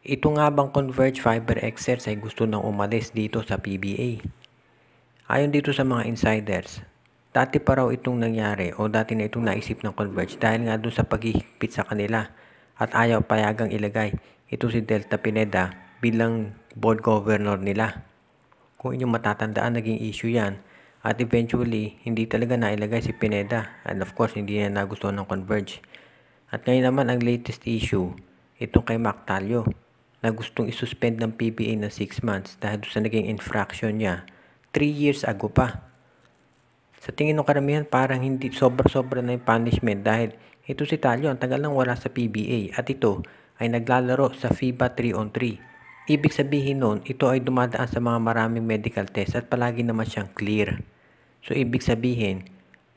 Ito nga bang Converge Fiber Exerts ay gusto nang umalis dito sa PBA? Ayon dito sa mga insiders, dati pa raw itong nangyari o dati na itong naisip ng Converge dahil nga doon sa paghihigpit sa kanila at ayaw payagang ilagay ito si Delta Pineda bilang board governor nila. Kung inyong matatandaan, naging issue yan at eventually hindi talaga nailagay si Pineda and of course hindi na nagustuhan ng Converge. At ngayon naman ang latest issue, itong kay Mac Talio na gustong isuspend ng PBA na 6 months dahil sa naging infraction niya 3 years ago pa. Sa tingin ng karamihan parang hindi sobra-sobra na yung punishment dahil ito si Talio ang tagal nang wala sa PBA at ito ay naglalaro sa FIBA 3-on-3. Ibig sabihin nun, ito ay dumadaan sa mga maraming medical test at palagi naman siyang clear. So ibig sabihin,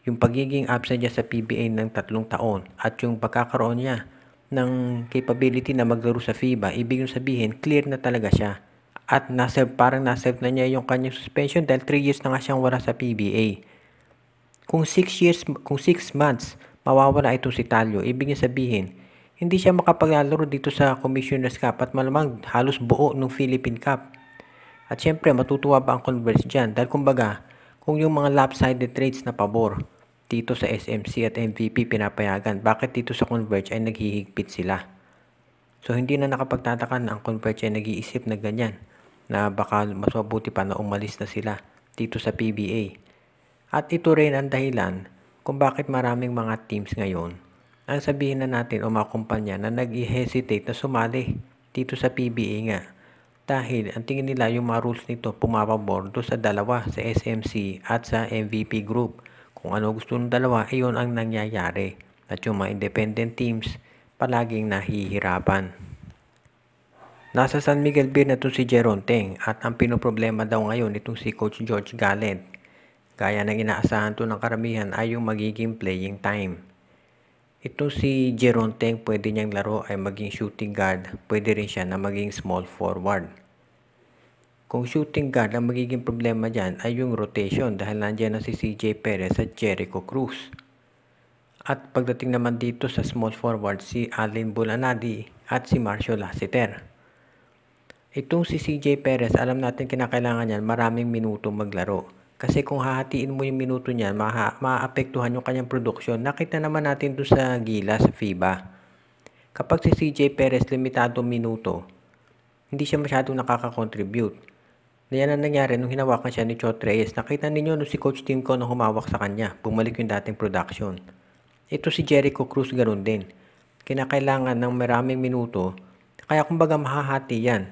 yung pagiging absent niya sa PBA ng 3 taon at yung pagkakaroon niya ng capability na maglaro sa FIBA, ibig sabihin clear na talaga siya. At parang naserve na niya yung kanyang suspension dahil 3 years na nga siyang wala sa PBA. Kung 6 months mawawala ito si Talio, ibig sabihin hindi siya makapaglalaro dito sa Commissioner's Cup at malamang halos buo ng Philippine Cup. At syempre matutuwa ba ang Converse dyan? Dahil kumbaga, kung yung mga lopsided trades na pabor dito sa SMC at MVP pinapayagan, bakit dito sa Converge ay naghihigpit sila? So hindi na nakapagtataka na ang Converge ay nag-iisip na ganyan, na baka mas mabuti pa na umalis na sila dito sa PBA. At ito rin ang dahilan kung bakit maraming mga teams ngayon ang sabihin na natin o mga kumpanya na nag-hesitate na sumali dito sa PBA nga. Dahil ang tingin nila yung mga rules nito pumapabor doon sa dalawa, sa SMC at sa MVP group. Kung ano gusto ng dalawa, iyon ang nangyayari. At yung mga independent teams, palaging nahihirapan. Nasa San Miguel Beer na si Jeron Teng at ang pinoproblema daw ngayon itong si Coach George Gallant. Gaya ng inaasahan to ng karamihan ay yung magiging playing time. Ito si Jeron Teng, pwede niyang laro ay maging shooting guard, pwede rin siya na maging small forward. Kung shooting guard, ang magiging problema dyan ay yung rotation dahil nandiyan na si CJ Perez at Jericho Cruz. At pagdating naman dito sa small forward, si Allen Bulanadi at si Marcio Lassiter. Itong si CJ Perez, alam natin kinakailangan niyan maraming minuto maglaro. Kasi kung hahatiin mo yung minuto niyan, maapektuhan yung kanyang production. Nakita naman natin doon sa Gila, sa FIBA. Kapag si CJ Perez limitado minuto, hindi siya masyadong nakaka-contribute. Yan ang nangyari nung hinawakan siya ni Chot Reyes. Nakita ninyo nung si Coach Timco na humawak sa kanya. Bumalik yung dating production. Ito si Jericho Cruz ganoon din. Kinakailangan ng maraming minuto. Kaya kumbaga mahahati yan.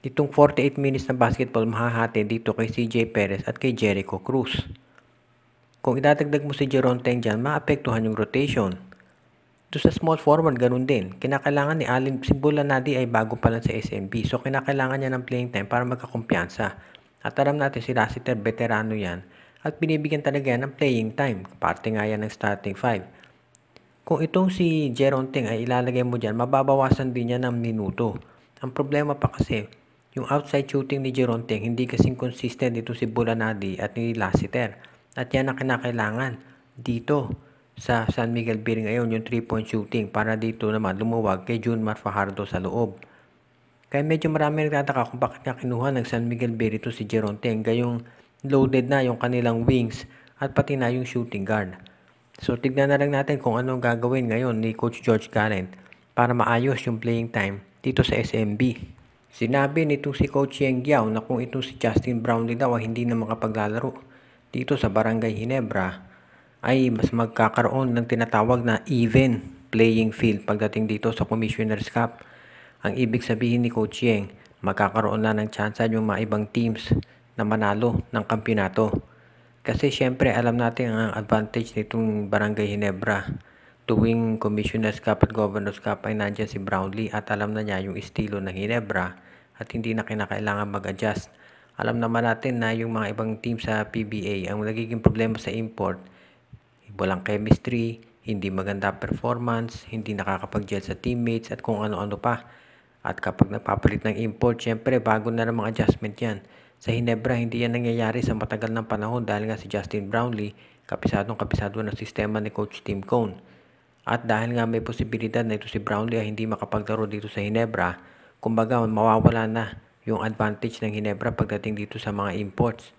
Itong 48 minutes na basketball mahahati dito kay CJ Perez at kay Jericho Cruz. Kung idadagdag mo si Jeron Teng dyan, maapektuhan yung rotation. Ito sa small forward, ganun din. Kinakailangan ni Allen, si Bulanadi ay bago pa lang sa SMB. So, kinakailangan niya ng playing time para magkakumpiyansa. At alam natin si Lassiter, veterano yan. At binibigyan talaga yan ng playing time. Parte nga yan ng starting 5. Kung itong si Jeron Teng ay ilalagay mo dyan, mababawasan din niya ng minuto. Ang problema pa kasi, yung outside shooting ni Jeron Teng, hindi kasing consistent dito si Bulanadi at ni Lassiter. At yan ang kinakailangan dito sa San Miguel Beer ngayon, yung 3-point shooting para dito naman lumuwag kay Junmar Fajardo sa loob. Kaya medyo marami nagtataka kung bakit nga kinuha ng San Miguel Beer ito si Jeron Teng, gayong loaded na yung kanilang wings at pati na yung shooting guard. So tignan na lang natin kung anong gagawin ngayon ni Coach George Gallant para maayos yung playing time dito sa SMB. Sinabi nitong si Coach Yeng Giao na kung itong si Justin Brownlee daw ay hindi na makapaglalaro dito sa Barangay Ginebra, ay mas magkakaroon ng tinatawag na even playing field pagdating dito sa Commissioner's Cup. Ang ibig sabihin ni Coach Yeng, magkakaroon na ng tsansa yung mga ibang teams na manalo ng kampyonato. Kasi syempre alam natin ang advantage nitong Barangay Ginebra. Tuwing Commissioner's Cup at Governor's Cup ay nandiyan si Brownlee at alam na niya yung estilo ng Ginebra at hindi na kinakailangan mag-adjust. Alam naman natin na yung mga ibang team sa PBA, ang nagiging problema sa import, walang chemistry, hindi maganda performance, hindi nakakapag-gel sa teammates at kung ano-ano pa. At kapag nagpapalit ng import, syempre bago na ng mga adjustment yan. Sa Ginebra, hindi yan nangyayari sa matagal ng panahon dahil nga si Justin Brownlee, kapisado ng sistema ni Coach Tim Cone. At dahil nga may posibilidad na ito si Brownlee ay hindi makapaglaro dito sa Ginebra, Kumbaga, mawawala na yung advantage ng Ginebra pagdating dito sa mga imports.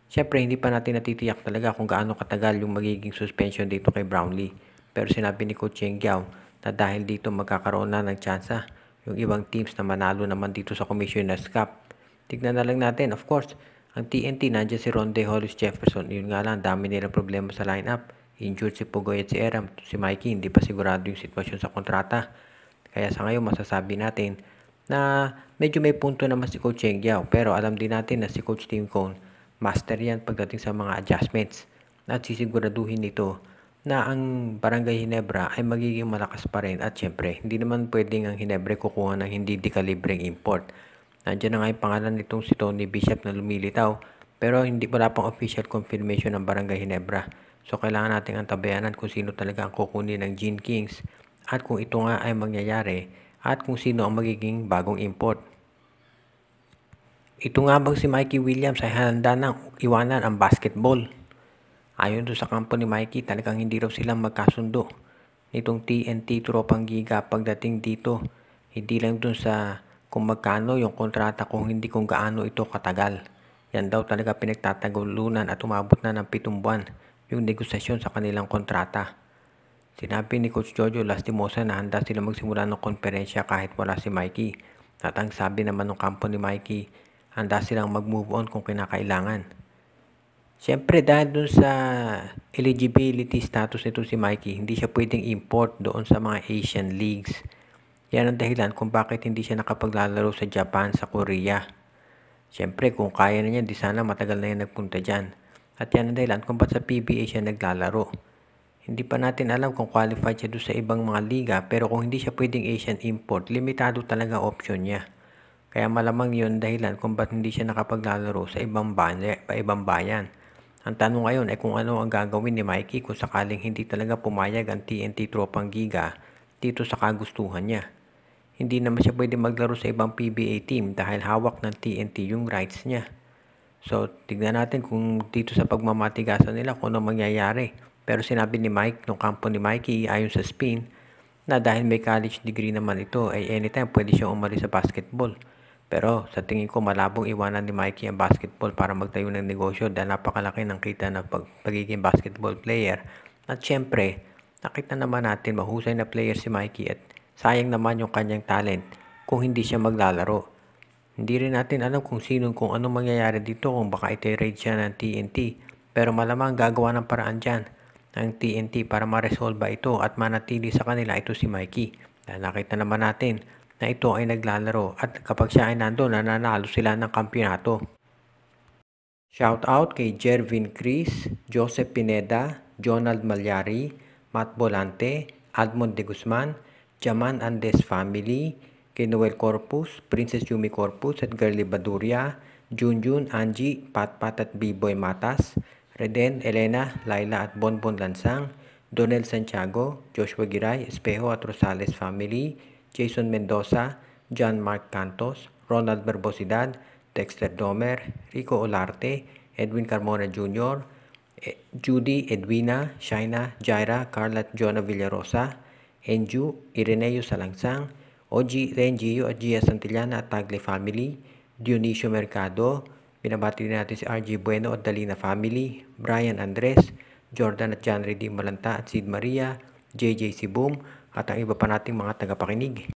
Siyempre, hindi pa natin natitiyak talaga kung gaano katagal yung magiging suspension dito kay Brownlee. Pero sinabi ni Coach Cheng Giao na dahil dito magkakaroon na ng tsansa yung ibang teams na manalo naman dito sa Commissioner's Cup. Tignan na lang natin, of course, ang TNT, nandiyan si Ronde Hollis Jefferson. Yun nga lang, dami nilang problema sa lineup. Injured si Pugoy at si Eram. Si Mikey, hindi pa sigurado yung sitwasyon sa kontrata. Kaya sa ngayon, masasabi natin na medyo may punto naman si Coach Cheng Giao. Pero alam din natin na si Coach Tim Cone, master yan pagdating sa mga adjustments. At sisiguraduhin nito na ang Barangay Ginebra ay magiging malakas pa rin. At syempre, hindi naman pwedeng ang Ginebra kukuha ng hindi dekalibreng import. Nandiyan na nga yung pangalan nitong si Tony Bishop na lumilitaw. Pero wala pang official confirmation ng Barangay Ginebra. So kailangan nating antabayanan kung sino talaga ang kukunin ng Gene Kings. At kung ito nga ay mangyayari. At kung sino ang magiging bagong import. Ito nga bang si Mikey Williams ay handa nang iwanan ang basketball? Ayon doon sa kampo ni Mikey, talagang hindi raw silang magkasundo nitong TNT Tropang Giga pagdating dito. Hindi lang doon sa kung magkano yung kontrata, kung hindi kung gaano ito katagal. Yan daw talaga pinagtatagulunan at umabot na ng 7 buwan yung negosasyon sa kanilang kontrata. Sinabi ni Coach Jojo Lastimosa na handa sila magsimula ng konferensya kahit wala si Mikey. At ang sabi naman ng kampo ni Mikey, handa silang mag-move on kung kinakailangan. Siyempre dahil dun sa eligibility status nito si Mikey, hindi siya pwedeng import doon sa mga Asian leagues. Yan ang dahilan kung bakit hindi siya nakapaglalaro sa Japan, sa Korea. Siyempre kung kaya na niya, di sana matagal na yan nagpunta dyan. At yan ang dahilan kung ba't sa PBA siya naglalaro. Hindi pa natin alam kung qualified siya doon sa ibang mga liga, pero kung hindi siya pwedeng Asian import, limitado talaga option niya. Kaya malamang yun dahilan kung ba't hindi siya nakapaglalaro sa ibang bayan. Ang tanong ngayon ay kung ano ang gagawin ni Mikey kung sakaling hindi talaga pumayag ang TNT Tropang Giga dito sa kagustuhan niya. Hindi naman siya pwede maglaro sa ibang PBA team dahil hawak ng TNT yung rights niya. So, tignan natin kung dito sa pagmamatigasan nila kung ano mangyayari. Pero sinabi ni Mike, nung kampo ni Mikey ayon sa Spin, na dahil may college degree naman ito ay anytime pwede siyang umalis sa basketball. Pero sa tingin ko malabong iwanan ni Mikey ang basketball para magtayo ng negosyo dahil napakalaki ng kita ng pagiging basketball player. At syempre, nakita naman natin mahusay na player si Mikey at sayang naman yung kanyang talent kung hindi siya maglalaro. Hindi rin natin alam kung anong mangyayari dito, kung baka iterate siya ng TNT. Pero malamang gagawa ng paraan dyan ng TNT para ma-resolve ito at manatili sa kanila ito si Mikey. Dahil nakita naman natin na ito ay naglalaro at kapag siya ay nandun, nananalo sila ng kampyonato. Shout out kay Jervin Cris, Joseph Pineda, Jonald Malyari, Matt Bolante, Admond de Guzman, Jaman Andes family, kay Noel Corpus, Princess Yumi Corpus at Girly Baduria, Junjun, Angie, Patpat at B-Boy Matas, Reden, Elena, Laila at Bonbon Lansang, Donel Santiago, Joshua Giray, Espejo at Rosales family, Jason Mendoza, John Mark Cantos, Ronald Barbosidad, Dexter Domer, Rico Olarte, Edwin Carmona Jr., Judy, Edwina, Shaina, Jaira, Carla at Jonah Villarosa, Enju, Ireneo Salangsang, Oji, Renjio at Gia Santillana at Tagle family, Dionisio Mercado, binabati din natin si RG Bueno at Dalina family, Brian Andres, Jordan at John Redim Malanta at Sid Maria, JJ Sibum, at ang iba pa nating mga tagapakinig.